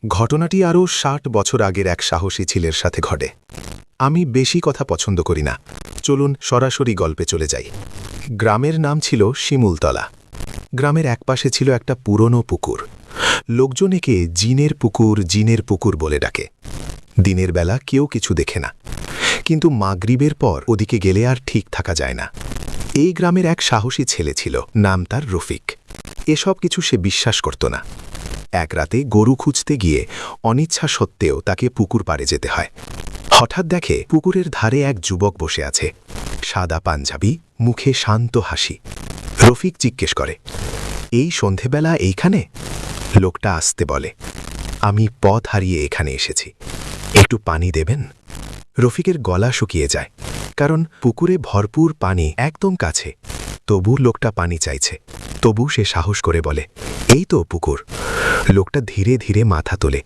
ঘটনাটি আরও ৬০ বছর আগের এক সাহসী ছেলের সাথে ঘটে। আমি বেশি কথা পছন্দ করি না, চলুন সরাসরি গল্পে চলে যাই। গ্রামের নাম ছিল শিমুলতলা। গ্রামের একপাশে ছিল একটা পুরনো পুকুর। লোকজন একে জিনের পুকুর বলে ডাকে। দিনের বেলা কেউ কিছু দেখে না, কিন্তু মাগরিবের পর ওদিকে গেলে আর ঠিক থাকা যায় না। এই গ্রামের এক সাহসী ছেলে ছিল, নাম তার রফিক। এসব কিছু সে বিশ্বাস করত না। এক রাতে গরু খুঁজতে গিয়ে অনিচ্ছা সত্ত্বেও তাকে পুকুর পাড়ে যেতে হয়। হঠাৎ দেখে পুকুরের ধারে এক যুবক বসে আছে, সাদা পাঞ্জাবি, মুখে শান্ত হাসি। রফিক জিজ্ঞেস করে, এই সন্ধেবেলা এইখানে? লোকটা আসতে বলে, আমি পথ হারিয়ে এখানে এসেছি, একটু পানি দেবেন? রফিকের গলা শুকিয়ে যায়, কারণ পুকুরে ভরপুর পানি একদম কাছে। তবু লোকটা পানি চাইছে। তবু সে সাহস করে বলে, এই তো পুকুর। লোকটা ধীরে ধীরে মাথা তোলে।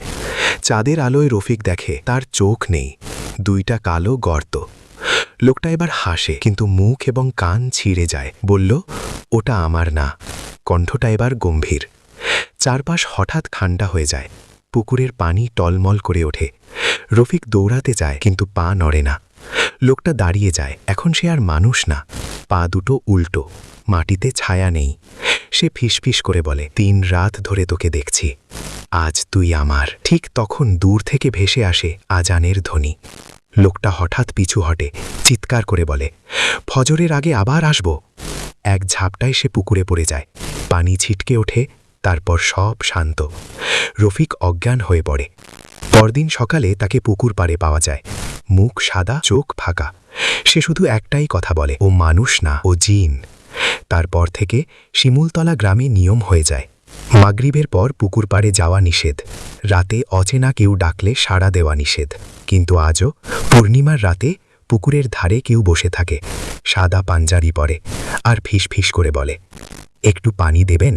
চাঁদের আলোয় রফিক দেখে তার চোখ নেই, দুইটা কালো গর্ত। লোকটা এবার হাসে, কিন্তু মুখ এবং কান ছিঁড়ে যায়। বলল, ওটা আমার না। কণ্ঠটা এবার গম্ভীর। চারপাশ হঠাৎ ঠান্ডা হয়ে যায়, পুকুরের পানি টলমল করে ওঠে। রফিক দৌড়াতে যায়, কিন্তু পা নড়ে না। লোকটা দাঁড়িয়ে যায়। এখন সে আর মানুষ না, পা দুটো উল্টো, মাটিতে ছায়া নেই। সে ফিসফিস করে বলে, ৩ রাত ধরে তোকে দেখছি, আজ তুই আমার। ঠিক তখন দূর থেকে ভেসে আসে আজানের ধ্বনি। লোকটা হঠাৎ পিছু হটে, চিৎকার করে বলে, ফজরের আগে আবার আসব। এক ঝাপটায় সে পুকুরে পড়ে যায়। পানি ছিটকে ওঠে, তারপর সব শান্ত। রফিক অজ্ঞান হয়ে পড়ে। পরদিন সকালে তাকে পুকুর পাড়ে পাওয়া যায়, মুখ সাদা, চোখ ফাঁকা। সে শুধু একটাই কথা বলে, ও মানুষ না, ও জিন। তারপর থেকে শিমুলতলা গ্রামে নিয়ম হয়ে যায়, মাগরিবের পর পুকুর পাড়ে যাওয়া নিষেধ, রাতে অচেনা কেউ ডাকলে সাড়া দেওয়া নিষেধ। কিন্তু আজও পূর্ণিমার রাতে পুকুরের ধারে কেউ বসে থাকে, সাদা পাঞ্জাবি পরে, আর ফিস ফিস করে বলে, একটু পানি দেবেন?